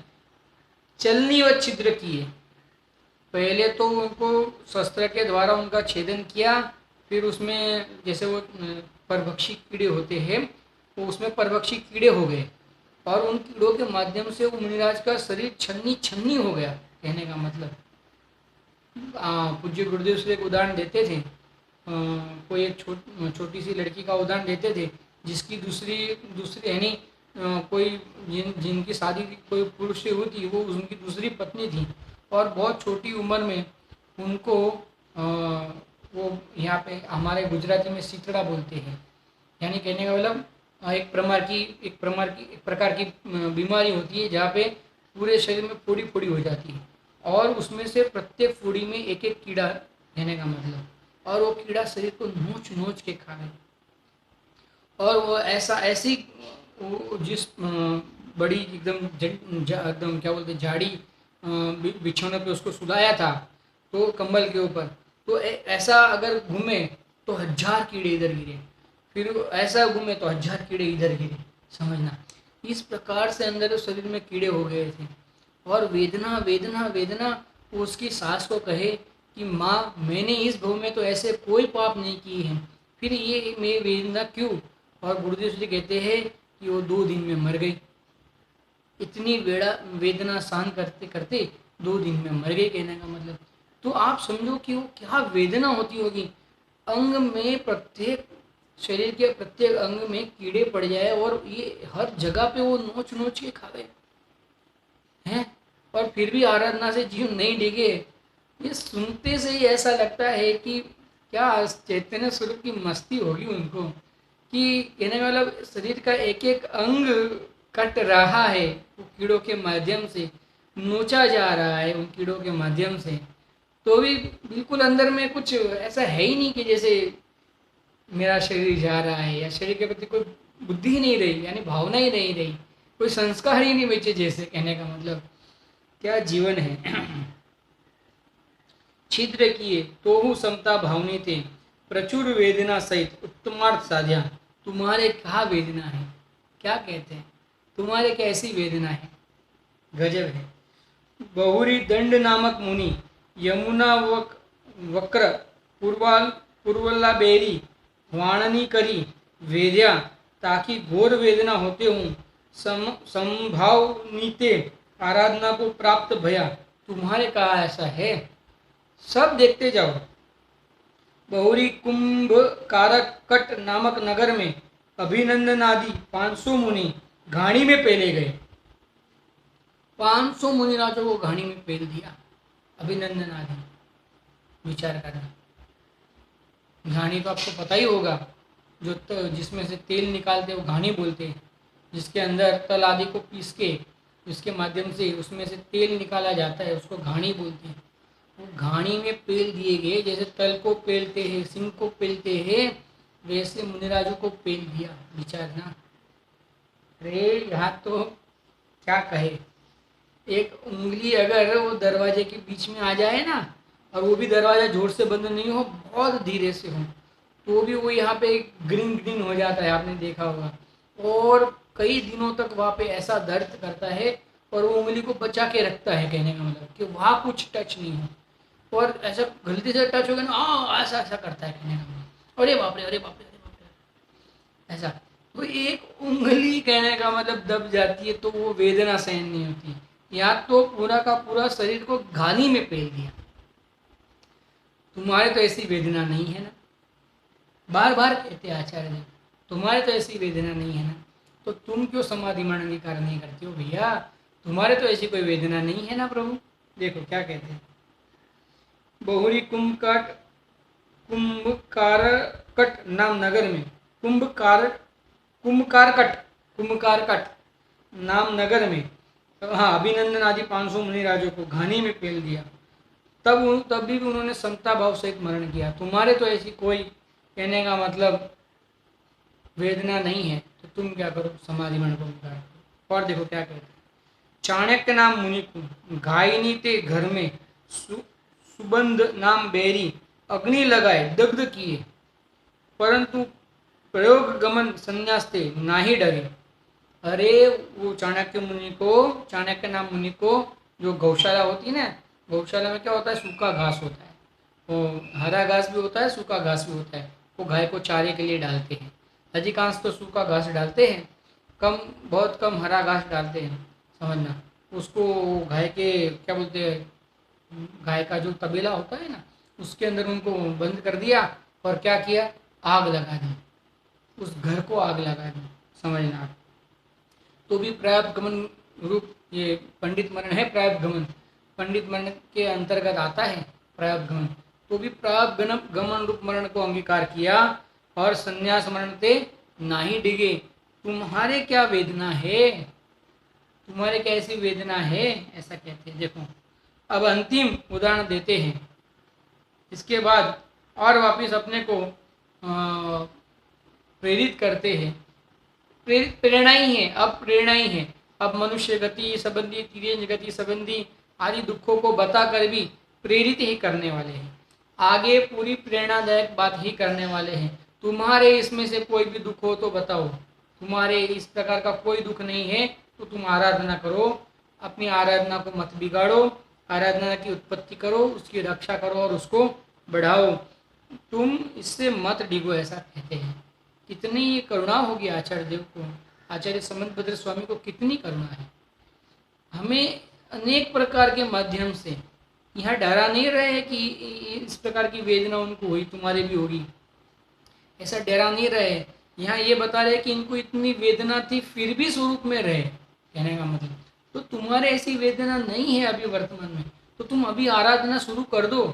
चलनी व छिद्र किए। पहले तो उनको शस्त्र के द्वारा उनका छेदन किया, फिर उसमें जैसे वो परभक्षी कीड़े होते हैं वो उसमें परभक्षी कीड़े हो गए और उन कीड़ों के माध्यम से वो मुनिराज का शरीर छन्नी छन्नी हो गया, कहने का मतलब। पूज्य गुरुदेव से एक उदाहरण देते थे, कोई एक छोटी सी लड़की का उदाहरण देते थे जिसकी दूसरी यानी कोई जिनकी शादी कोई पुरुष से हुई थी, वो उनकी दूसरी पत्नी थी और बहुत छोटी उम्र में उनको वो यहाँ पे हमारे गुजराती में सीतड़ा बोलते हैं, यानी कहने का मतलब एक प्रकार की बीमारी होती है जहाँ पे पूरे शरीर में फोड़ी फोड़ी हो जाती है और उसमें से प्रत्येक फोड़ी में एक एक कीड़ा, कहने का मतलब, और वो कीड़ा शरीर को नोच नोच के खाए। और वो ऐसी जिस बड़ी एकदम क्या बोलते झाड़ी बिछौने पे उसको सुलाया था तो कंबल के ऊपर, तो ऐसा अगर घूमे तो 1000 कीड़े इधर गिरे, फिर ऐसा घूमे तो 1000 कीड़े इधर गिरे, समझना। इस प्रकार से अंदर शरीर में कीड़े हो गए थे और वेदना वेदना वेदना। उसकी सास को कहे कि माँ, मैंने इस भव में तो ऐसे कोई पाप नहीं किए हैं, फिर ये मेरी वेदना क्यों? और गुरुदेव जी कहते हैं कि वो 2 दिन में मर गई। इतनी वेदना सहन करते करते 2 दिन में मर गई, कहने का मतलब। तो आप समझो कि वो क्या वेदना होती होगी। अंग में प्रत्येक शरीर के प्रत्येक अंग में कीड़े पड़ जाए और ये हर जगह पे वो नोच नोच के खावे हैं और फिर भी आराधना से जीव नहीं डिगे। ये सुनते से ही ऐसा लगता है कि क्या चैतन्य स्वरूप की मस्ती होगी उनको, कि कहने का मतलब शरीर का एक एक अंग कट रहा है वो कीड़ों के माध्यम से, नोचा जा रहा है उन कीड़ों के माध्यम से, तो भी बिल्कुल अंदर में कुछ ऐसा है ही नहीं कि जैसे मेरा शरीर जा रहा है या शरीर के प्रति कोई बुद्धि ही नहीं रही, यानी भावना ही नहीं रही, कोई संस्कार ही नहीं बचे जैसे, कहने का मतलब। क्या जीवन है। छिद्र किए तो हूँ समता भावनी थे, प्रचुर वेदना सहित उत्तमार्थ साध्या। तुम्हारे क्या वेदना है? क्या कहते हैं तुम्हारे कैसी वेदना है? गजब है। बहुरी दंड नामक मुनि यमुना वक्र पूर्वला बेरी वाणनी करी वेद्या, ताकि घोर वेदना होते हूँ संभाव नीते आराधना को प्राप्त भया। तुम्हारे कहा ऐसा है? सब देखते जाओ। बहुरी कुंभ कारक कट नामक नगर में अभिनंदन आदि 500 मुनि घाणी में पेले गए। 500 मुनिराजों को घाणी में पेल दिया। अभिनंदन आदि। विचार करना। घाणी तो आपको पता ही होगा, जो जिसमें से तेल निकालते वो घाणी बोलते हैं। जिसके अंदर तल आदि को पीस के जिसके माध्यम से उसमें से तेल निकाला जाता है उसको घाणी बोलते हैं। वो घाणी में पेल दिए गए। जैसे तल को पेलते हैं, सिंह को पेलते हैं, वैसे मुनिराजों को पेल दिया। विचारना। अरे यहाँ तो क्या कहे, एक उंगली अगर वो दरवाजे के बीच में आ जाए ना, और वो भी दरवाजा जोर से बंद नहीं हो, बहुत धीरे से हो, तो भी वो यहाँ पे ग्रीन ग्रीन हो जाता है, आपने देखा होगा। और कई दिनों तक वहाँ पे ऐसा दर्द करता है, और वो उंगली को बचा के रखता है, कहने का मतलब कि वहाँ कुछ टच नहीं हो। और ऐसा गलती से टच हो गया ना, ऐसा ऐसा करता है, कहने का मतलब अरे बाप रे, अरे बाप रे, अरे बाप रे, ऐसा। तो एक उंगली कहने का मतलब दब जाती है तो वो वेदना सहन नहीं होती। यहाँ तो पूरा का पूरा शरीर को घानी में पेल दिया। तुम्हारे तो ऐसी वेदना नहीं है ना। बार बार कहते आचार्य जी, तुम्हारे तो ऐसी वेदना नहीं है ना, तो तुम क्यों समाधि मरण अंगीकार नहीं करते हो भैया? तुम्हारे तो ऐसी कोई वेदना नहीं है ना प्रभु। देखो क्या कहते हैं। बहुरी कुंभकारकट नाम नगर में, कुंभकारकट नाम नगर में, हाँ, अभिनंदन आदि 500 मुनिराजों को घानी में पेल दिया। तब भी उन्होंने समता भाव से स्मरण किया। तुम्हारे तो ऐसी कोई, कहने का मतलब, वेदना नहीं है, तो तुम क्या करो, समाधि मन को विकार करो। और देखो क्या कहते हैं। चाणक्य नाम मुनि को घायनी ते घर में सुबंध नाम बैरी अग्नि लगाए दग्ध किए, परंतु प्रयोग गमन संन्यास थे नाही डरे। अरे वो चाणक्य नाम मुनि को जो गौशाला होती है ना, गौशाला में क्या होता है, सूखा घास होता है। वो हरा घास भी होता है, सूखा घास भी होता है। वो गाय को चारे के लिए डालते हैं। अधिकांश तो सूखा घास डालते हैं, बहुत कम हरा घास डालते हैं, समझना। उसको गाय के क्या बोलते हैं, गाय का जो तबेला होता है ना, उसके अंदर उनको बंद कर दिया, और क्या किया, आग लगा दी, उस घर को आग लगा दी, समझना। तो भी प्रायः गमन रूप, ये पंडित मरण है, प्रायः गमन पंडित मरण के अंतर्गत आता है प्रायः गमन। तो भी प्रायः गमन रूप मरण को अंगीकार किया, और संन्यास मरण ते नाही डिगे। तुम्हारे क्या वेदना है, तुम्हारे क्या ऐसी वेदना है, ऐसा कहते हैं। देखो अब अंतिम उदाहरण देते हैं, इसके बाद और वापिस अपने को प्रेरित करते हैं। प्रेरणा ही है, अब प्रेरणा ही है। अब मनुष्य गति संबंधी, तिर्यंज गति संबंधी आदि दुखों को बताकर भी प्रेरित ही करने वाले हैं। आगे पूरी प्रेरणादायक बात ही करने वाले हैं। तुम्हारे इसमें से कोई भी दुख हो तो बताओ। तुम्हारे इस प्रकार का कोई दुख नहीं है तो तुम आराधना करो, अपनी आराधना को मत बिगाड़ो, आराधना की उत्पत्ति करो, उसकी रक्षा करो और उसको बढ़ाओ, तुम इससे मत डिगो, ऐसा कहते हैं। कितनी करुणा होगी आचार्य देव को, आचार्य समंतभद्र स्वामी को कितनी करुणा है। हमें अनेक प्रकार के माध्यम से यहाँ डरा नहीं रहे कि इस प्रकार की वेदना उनको हुई, तुम्हारे भी होगी, ऐसा डरा नहीं रहे। यहाँ ये बता रहे कि इनको इतनी वेदना थी फिर भी स्वरूप में रहे, कहने का मतलब। तो तुम्हारे ऐसी वेदना नहीं है अभी वर्तमान में, तो तुम अभी आराधना शुरू कर दो।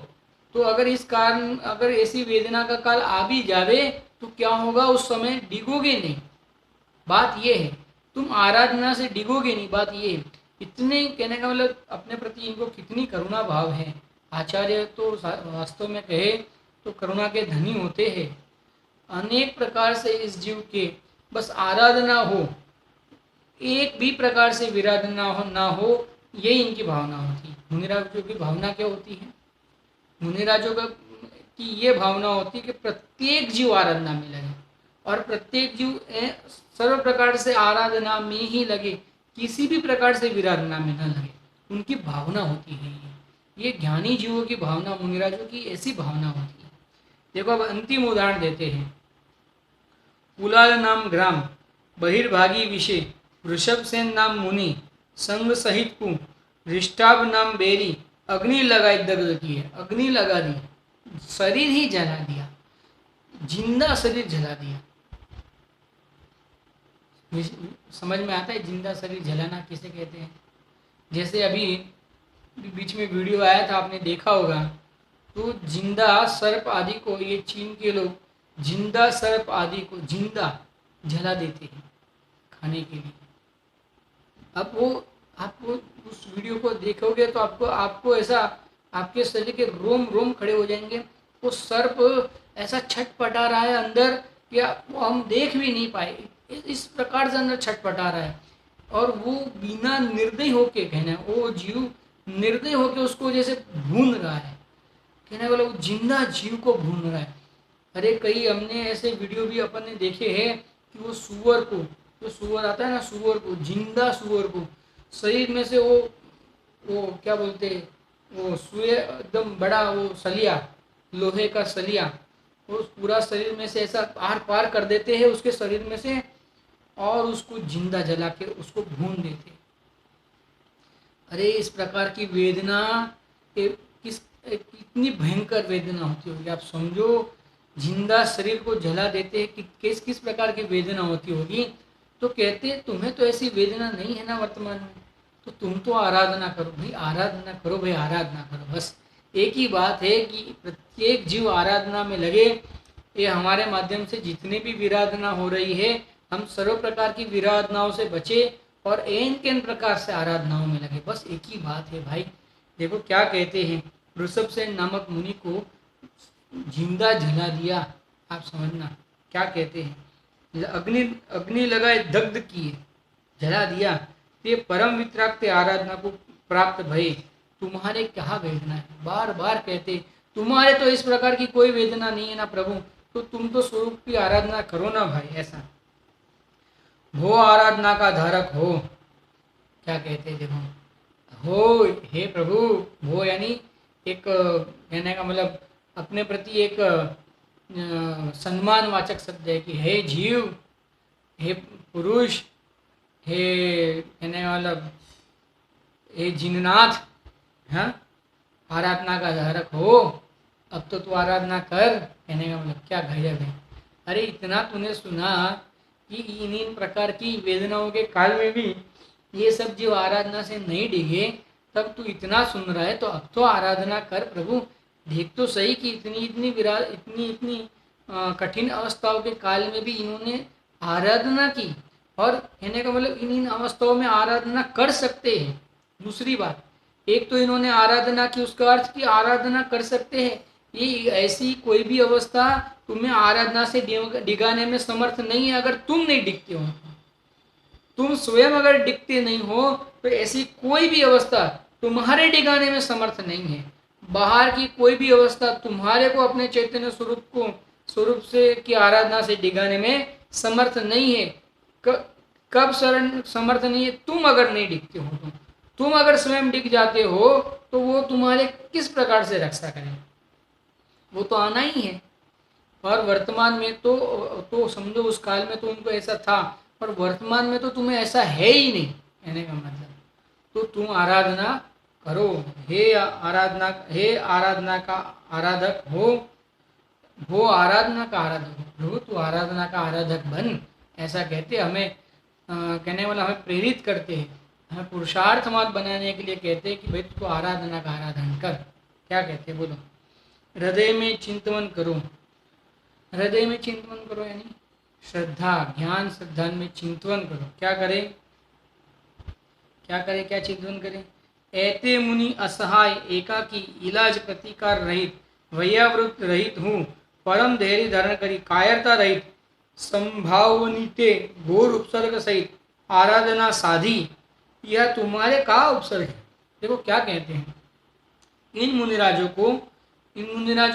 तो अगर इस कारण, अगर ऐसी वेदना का काल आ भी जावे तो क्या होगा, उस समय डिगोगे नहीं, बात ये है। तुम आराधना से डिगोगे नहीं, बात ये है। इतने, कहने का मतलब, अपने प्रति इनको कितनी करुणा भाव है। आचार्य तो वास्तव में कहे तो करुणा के धनी होते हैं। अनेक प्रकार से इस जीव के बस आराधना हो, एक भी प्रकार से विराधना ना हो, यही इनकी भावना होती है। मुनिराजों की भावना क्या होती है, मुनिराजों की ये भावना होती है कि प्रत्येक जीव आराधना में लगे, और प्रत्येक जीव सर्व प्रकार से आराधना में ही लगे, किसी भी प्रकार से विराधना में न लगे। उनकी भावना होती है ये ज्ञानी जीवों की भावना, मुनिराजों की ऐसी भावना होती है। देखो अब अंतिम उदाहरण देते हैं। कुलाल नाम ग्राम बहिर्भागी विषय, वृषभसेन नाम मुनि संग सहित कु, रिष्टाभ नाम बेरी अग्नि लगाई दग्ध की है। अग्नि लगा दी, शरीर ही जला दिया, जिंदा शरीर जला दिया। समझ में आता है जिंदा शरीर जलाना किसे कहते हैं? जैसे अभी बीच में वीडियो आया था, आपने देखा होगा, तो जिंदा सर्प आदि को, ये चीन के लोग जिंदा सर्प आदि को जिंदा जला देते हैं खाने के लिए। अब वो आप वो उस वीडियो को देखोगे तो आपको आपको ऐसा आपके शरीर के रोम रोम खड़े हो जाएंगे। वो सर्प ऐसा छटपटा रहा है अंदर कि वो हम देख भी नहीं पाए, इस प्रकार से अंदर छटपटा रहा है। और वो बिना निर्दयी होके, कहना है वो जीव निर्दयी होके उसको जैसे भून रहा है, कहने वाला वो जिंदा जीव को भून रहा है। अरे कई हमने ऐसे वीडियो भी अपन ने देखे हैं कि वो सुअर को, जो सुअर आता है ना, सुअर को, जिंदा सुअर को शरीर में से वो क्या बोलते हैं, वो सुए एकदम बड़ा वो सलिया, लोहे का सलिया, वो पूरा शरीर में से ऐसा आर पार कर देते हैं उसके शरीर में से, और उसको जिंदा जला के उसको भून देते। अरे इस प्रकार की वेदना कितनी भयंकर वेदना होती होगी, आप समझो। जिंदा शरीर को जला देते हैं कि किस प्रकार की वेदना होती होगी। तो कहते हैं तुम्हें तो ऐसी वेदना नहीं है ना वर्तमान में, तो तुम तो आराधना करो भाई, आराधना करो भाई, आराधना करो। बस एक ही बात है कि प्रत्येक जीव आराधना में लगे। ये हमारे माध्यम से जितनी भी विराधना हो रही है, हम सर्व प्रकार की विराधनाओं से बचे और एन केन प्रकार से आराधनाओं में लगे। बस एक ही बात है भाई। देखो क्या कहते हैं, ऋषभसेन नामक मुनि को जिंदा जला दिया। आप समझना क्या कहते हैं, अग्नि अग्नि लगाए दग्ध किए, जला दिया। ते परम वितराग आराधना को प्राप्त भये, तुम्हारे क्या वेदना है। बार बार कहते तुम्हारे तो इस प्रकार की कोई वेदना नहीं है ना प्रभु, तो तुम तो स्वरूप की आराधना करो ना भाई। ऐसा हो आराधना का धारक हो, क्या कहते हैं देखो, हो हे प्रभु। वो यानी एक कहने का मतलब अपने प्रति एक सम्मानवाचक शब्द है कि हे जीव, हे पुरुष, हे कहने वाला हे जिननाथ, हाँ आराधना का धारक हो, अब तो तू आराधना कर। कहने का मतलब क्या गजब है। अरे इतना तूने सुना कि इन प्रकार की वेदनाओं के काल में भी ये सब जीव आराधना से नहीं डिगे, तब तू इतना सुन रहा है, तो अब तो आराधना कर प्रभु। देख तो सही कि इतनी कठिन अवस्थाओं के काल में भी इन्होंने आराधना की, और कहने का मतलब इन अवस्थाओं में आराधना कर सकते हैं। दूसरी बात, एक तो इन्होंने आराधना की, उसका अर्थ कि आराधना कर सकते हैं। ये ऐसी कोई भी अवस्था तुम्हें आराधना से डिगाने में समर्थ नहीं है, अगर तुम नहीं डिगते हो। तुम स्वयं अगर डिगते नहीं हो तो ऐसी कोई भी अवस्था तुम्हारे डिगाने में समर्थ नहीं है। बाहर की कोई भी अवस्था तुम्हारे को अपने चैतन्य स्वरूप से की आराधना से डिगाने में समर्थ नहीं है। कब शरण समर्थ नहीं है, तुम अगर नहीं डिगते हो। तुम अगर स्वयं डिग जाते हो तो वो तुम्हारे किस प्रकार से रक्षा करें, वो तो आना ही है। और वर्तमान में तो समझो उस काल में तो उनको ऐसा था, पर वर्तमान में तो तुम्हें ऐसा है ही नहीं, कहने का मतलब। तो तुम आराधना करो, हे आराधना का आराधक हो आराधना का आराधक हो प्रभु, तू आराधना का आराधक बन। ऐसा कहते हमें कहने वाला हमें प्रेरित करते हैं, हमें पुरुषार्थवाद बनाने के लिए कहते हैं कि भाई तू आराधना का आराधन कर। क्या कहते हैं बोलो, हृदय में चिंतन करो। हृदय में चिंतन करो यानी श्रद्धा, ज्ञान श्रद्धा में चिंतन करो। क्या करें क्या चिंतन करें। ऐते मुनि असहाय एकाकी इलाज प्रतिकार रहित वैयावृत रहित हूँ, परम धैर्य धारण करी कायरता रहित संभावनीते घोर उपसर्ग सहित आराधना साधी, यह तुम्हारे का उपसर्ग है। देखो क्या कहते हैं, इन मुनिराजों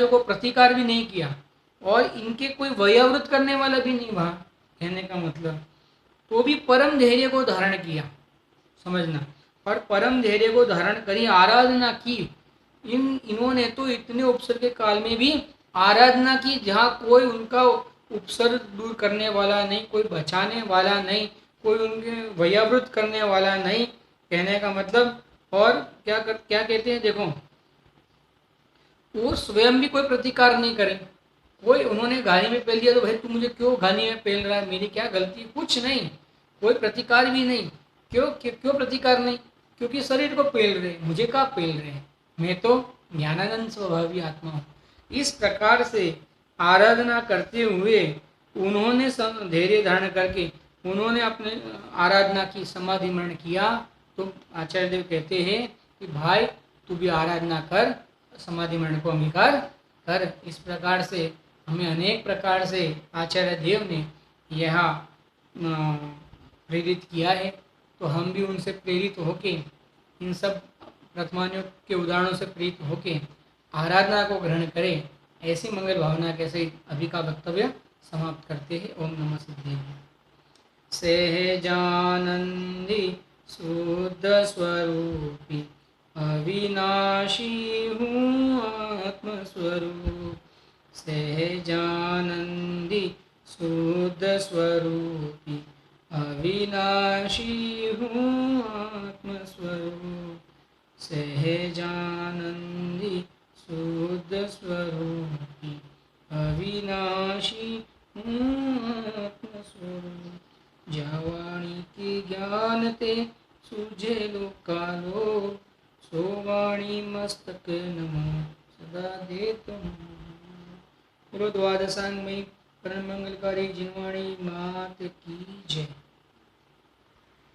को प्रतिकार भी नहीं किया और इनके कोई वयावृत करने वाला भी नहीं वहाँ, कहने का मतलब तो भी परम धैर्य को धारण किया, समझना। और परम धैर्य को धारण करी आराधना की। इन्होंने तो इतने उपसर्ग के काल में भी आराधना की जहाँ कोई उनका उपसर्ग दूर करने वाला नहीं, कोई बचाने वाला नहीं, कोई उनके वयावृत करने वाला नहीं, कहने का मतलब। और क्या कहते हैं देखो, वो स्वयं भी कोई प्रतिकार नहीं करे। कोई उन्होंने गाली में पेल दिया तो भाई तू मुझे क्यों गाली में पेल रहा है, मेरी क्या गलती, कुछ नहीं। कोई प्रतिकार भी नहीं। क्यों प्रतिकार नहीं? क्योंकि शरीर को पेल रहे, मुझे कहाँ पेल रहे हैं, मैं तो ज्ञानानंद स्वभावी आत्मा हूँ। इस प्रकार से आराधना करते हुए उन्होंने धैर्य धारण करके उन्होंने अपने आराधना की, समाधि मरण किया। तो आचार्य देव कहते हैं कि भाई तू भी आराधना कर, समाधि मरण को अंगीकार कर। इस प्रकार से हमें अनेक प्रकार से आचार्य देव ने यह प्रेरित किया है। तो हम भी उनसे प्रेरित होके, इन सब वर्तमानियों के उदाहरणों से प्रेरित होके आराधना को ग्रहण करें। ऐसी मंगल भावना के सहित अभी का वक्तव्य समाप्त करते हैं। ओम नमः सिद्धेश्वराय। सहजानंदी शुद्ध स्वरूपी अविनाशी हूँ आत्मस्वरूप। सहजानंदी शुद्ध स्वरूपी अविनाशी हूँ आत्मस्वरूप। सहजानंदी शुद्ध स्वरूपी अविनाशी हूँ आत्मस्वरूप। जावाणी की ज्ञान ते सूझे लोकालो, सोवाणी मस्तक नमो सदा दे तुम। बोलो द्वादशांग में परम मंगलकारी जिनवाणी मात की जय।